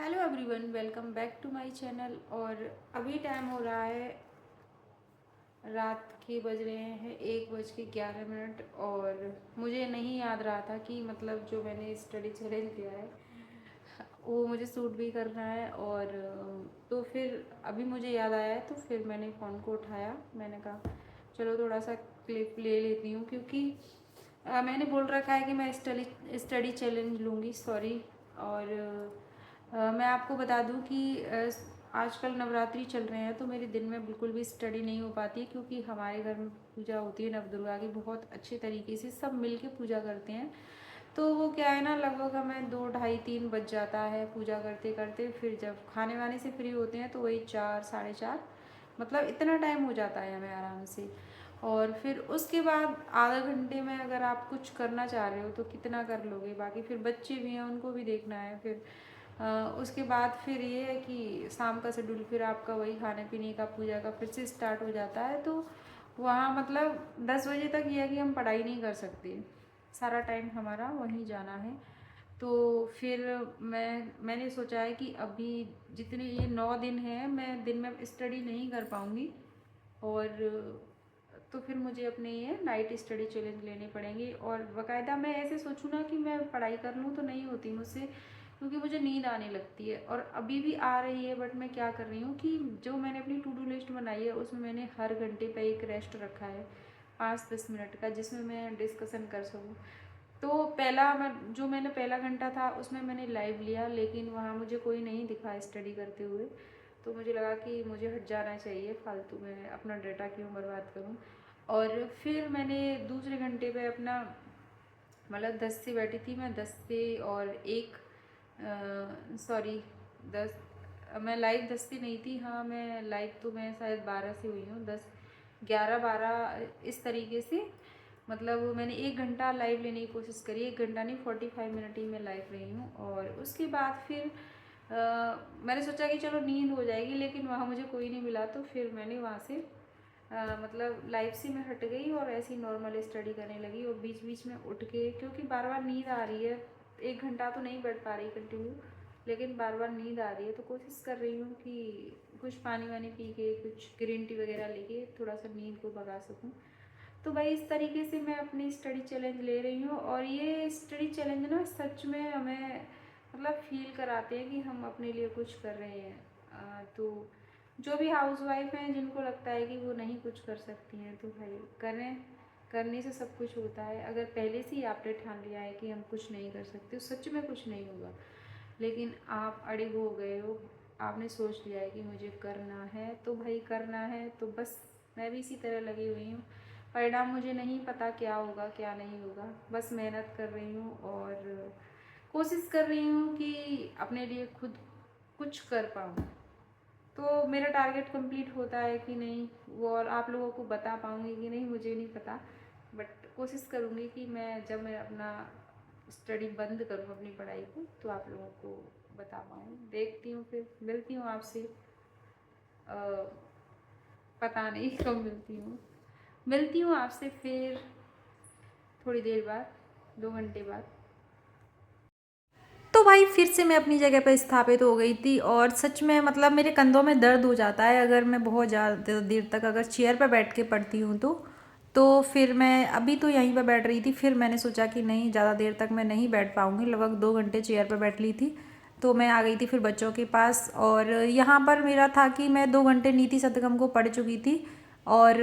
Hello everyone, welcome back to my channel. और अभी time हो रहा है, रात के बज रहे हैं 1:11। और मुझे नहीं याद रहा था कि मतलब जो मैंने स्टडी चैलेंज लिया है वो मुझे सूट भी करना है। और तो फिर अभी मुझे याद आया है, तो फिर मैंने फ़ोन को उठाया। मैंने कहा चलो थोड़ा सा क्लिप ले लेती हूँ, क्योंकि मैंने बोल रखा है कि मैं स्टडी चैलेंज लूँगी, सॉरी। और मैं आपको बता दूं कि आजकल नवरात्रि चल रहे हैं, तो मेरे दिन में बिल्कुल भी स्टडी नहीं हो पाती, क्योंकि हमारे घर में पूजा होती है नवदुर्गा की, बहुत अच्छे तरीके से सब मिल के पूजा करते हैं। तो वो क्या है ना, लगभग हमें 2 ढाई 3 बज जाता है पूजा करते करते। फिर जब खाने वाने से फ्री होते हैं तो वही 4 साढ़े 4, मतलब इतना टाइम हो जाता है हमें आराम से। और फिर उसके बाद आधा घंटे में अगर आप कुछ करना चाह रहे हो तो कितना कर लोगे, बाकी फिर बच्चे भी हैं, उनको भी देखना है। फिर उसके बाद फिर ये है कि शाम का शेड्यूल फिर आपका वही खाने पीने का, पूजा का फिर से स्टार्ट हो जाता है। तो वहाँ मतलब 10 बजे तक ये है कि हम पढ़ाई नहीं कर सकते, सारा टाइम हमारा वहीं जाना है। तो फिर मैंने सोचा है कि अभी जितने ये 9 दिन हैं, मैं दिन में स्टडी नहीं कर पाऊँगी। और तो फिर मुझे अपने ये नाइट स्टडी चैलेंज लेने पड़ेंगे। और बाकायदा मैं ऐसे सोचूँ ना कि मैं पढ़ाई कर लूँ, तो नहीं होती मुझसे, क्योंकि मुझे नींद आने लगती है। और अभी भी आ रही है, बट मैं क्या कर रही हूँ कि जो मैंने अपनी टू डू लिस्ट बनाई है उसमें मैंने हर घंटे पे एक रेस्ट रखा है, 5-10 मिनट का, जिसमें मैं डिस्कशन कर सकूँ। तो मैंने पहला घंटा था उसमें मैंने लाइव लिया, लेकिन वहाँ मुझे कोई नहीं दिखा स्टडी करते हुए। तो मुझे लगा कि मुझे हट जाना चाहिए, फालतू में अपना डाटा क्यों बर्बाद करूँ। और फिर मैंने दूसरे घंटे पे अपना, मतलब 10 से बैठी थी मैं, 10 से और एक, सॉरी 10, मैं लाइव 10 से नहीं थी। हाँ, मैं लाइव तो मैं शायद 12 से हुई हूँ, 10 11 12 इस तरीके से। मतलब मैंने 1 घंटा लाइव लेने की कोशिश करी, 1 घंटा नहीं, 45 मिनट ही मैं लाइव रही हूँ। और उसके बाद फिर मैंने सोचा कि चलो नींद हो जाएगी, लेकिन वहाँ मुझे कोई नहीं मिला। तो फिर मैंने वहाँ से मतलब लाइफ से मैं हट गई और ऐसी नॉर्मल स्टडी करने लगी। और बीच बीच में उठ के, क्योंकि बार बार नींद आ रही है, 1 घंटा तो नहीं बैठ पा रही कंटिन्यू, लेकिन बार बार नींद आ रही है, तो कोशिश कर रही हूँ कि कुछ पानी वानी पी के, कुछ ग्रीन टी वगैरह लेके थोड़ा सा नींद को भगा सकूँ। तो भाई इस तरीके से मैं अपनी स्टडी चैलेंज ले रही हूँ। और ये स्टडी चैलेंज ना सच में हमें मतलब फील कराते हैं कि हम अपने लिए कुछ कर रहे हैं। तो जो भी हाउस वाइफ हैं, जिनको लगता है कि वो नहीं कुछ कर सकती हैं, तो भाई करें, करने से सब कुछ होता है। अगर पहले से ही आपने ठान लिया है कि हम कुछ नहीं कर सकते, तो सच में कुछ नहीं होगा। लेकिन आप अड़े हो गए हो, आपने सोच लिया है कि मुझे करना है, तो भाई करना है। तो बस मैं भी इसी तरह लगी हुई हूँ। परिणाम मुझे नहीं पता क्या होगा क्या नहीं होगा, बस मेहनत कर रही हूँ और कोशिश कर रही हूँ कि अपने लिए खुद कुछ कर पाऊँ। तो मेरा टारगेट कंप्लीट होता है कि नहीं, वो और आप लोगों को बता पाऊँगी कि नहीं मुझे नहीं पता। बट कोशिश करूँगी कि जब मैं अपना स्टडी बंद करूँ अपनी पढ़ाई को, तो आप लोगों को बता पाऊँ। देखती हूँ, फिर मिलती हूँ आपसे। पता नहीं कब मिलती हूँ आपसे फिर थोड़ी देर बाद, 2 घंटे बाद। तो भाई फिर से मैं अपनी जगह पर स्थापित हो गई थी। और सच में मतलब मेरे कंधों में दर्द हो जाता है अगर मैं बहुत ज़्यादा देर तक अगर चेयर पर बैठ के पढ़ती हूँ तो फिर मैं अभी तो यहीं पर बैठ रही थी, फिर मैंने सोचा कि नहीं, ज़्यादा देर तक मैं नहीं बैठ पाऊँगी। लगभग 2 घंटे चेयर पर बैठ ली थी, तो मैं आ गई थी फिर बच्चों के पास। और यहाँ पर मेरा था कि मैं 2 घंटे नीति शतकम को पढ़ चुकी थी। और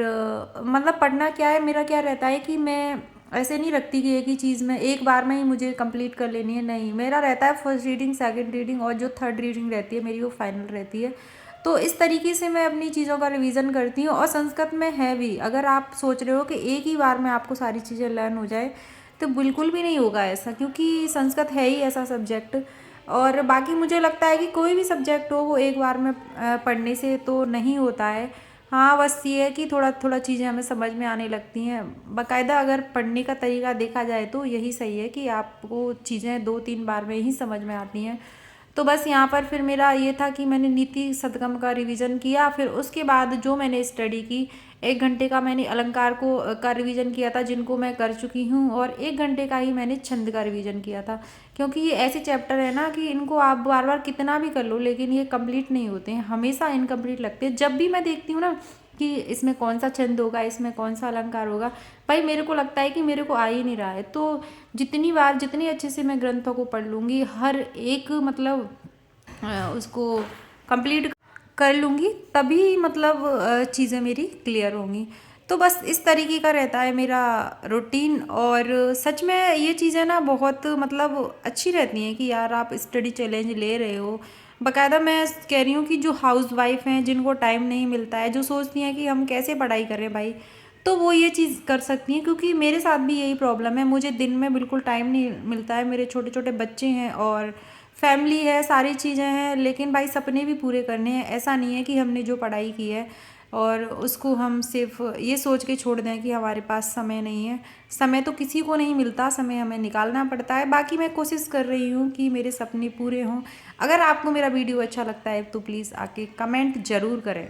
मतलब पढ़ना क्या है, मेरा क्या रहता है कि मैं ऐसे नहीं रखती कि एक ही चीज़ में एक बार में ही मुझे कंप्लीट कर लेनी है, नहीं, मेरा रहता है फर्स्ट रीडिंग, सेकंड रीडिंग, और जो थर्ड रीडिंग रहती है मेरी वो फाइनल रहती है। तो इस तरीके से मैं अपनी चीज़ों का रिवीजन करती हूँ। और संस्कृत में है भी, अगर आप सोच रहे हो कि एक ही बार में आपको सारी चीज़ें लर्न हो जाए, तो बिल्कुल भी नहीं होगा ऐसा, क्योंकि संस्कृत है ही ऐसा सब्जेक्ट। और बाकी मुझे लगता है कि कोई भी सब्जेक्ट हो वो एक बार में पढ़ने से तो नहीं होता है। हाँ, बस ये है कि थोड़ा थोड़ा चीज़ें हमें समझ में आने लगती हैं। बाकायदा अगर पढ़ने का तरीका देखा जाए तो यही सही है कि आपको चीज़ें 2-3 बार में ही समझ में आती हैं। तो बस यहाँ पर फिर मेरा ये था कि मैंने नीति शतकम का रिवीजन किया, फिर उसके बाद जो मैंने स्टडी की 1 घंटे का मैंने अलंकार का रिवीजन किया था, जिनको मैं कर चुकी हूँ, और 1 घंटे का ही मैंने छंद का रिवीजन किया था। क्योंकि ये ऐसे चैप्टर है ना कि इनको आप बार बार कितना भी कर लो लेकिन ये कंप्लीट नहीं होते हैं, हमेशा इनकम्प्लीट लगते हैं। जब भी मैं देखती हूँ ना कि इसमें कौन सा छंद होगा, इसमें कौन सा अलंकार होगा, भाई मेरे को लगता है कि मेरे को आ ही नहीं रहा है। तो जितनी बार जितनी अच्छे से मैं ग्रंथों को पढ़ लूँगी, हर एक मतलब उसको कंप्लीट कर लूँगी, तभी मतलब चीज़ें मेरी क्लियर होंगी। तो बस इस तरीके का रहता है मेरा रूटीन। और सच में ये चीज़ें ना बहुत मतलब अच्छी रहती हैं कि यार आप स्टडी चैलेंज ले रहे हो। बाकायदा मैं कह रही हूँ कि जो हाउस वाइफ हैं, जिनको टाइम नहीं मिलता है, जो सोचती हैं कि हम कैसे पढ़ाई करें भाई, तो वो ये चीज़ कर सकती हैं। क्योंकि मेरे साथ भी यही प्रॉब्लम है, मुझे दिन में बिल्कुल टाइम नहीं मिलता है। मेरे छोटे छोटे बच्चे हैं और फैमिली है, सारी चीज़ें हैं, लेकिन भाई सपने भी पूरे करने हैं। ऐसा नहीं है कि हमने जो पढ़ाई की है और उसको हम सिर्फ ये सोच के छोड़ दें कि हमारे पास समय नहीं है। समय तो किसी को नहीं मिलता, समय हमें निकालना पड़ता है। बाकी मैं कोशिश कर रही हूँ कि मेरे सपने पूरे हों। अगर आपको मेरा वीडियो अच्छा लगता है तो प्लीज़ आके कमेंट ज़रूर करें।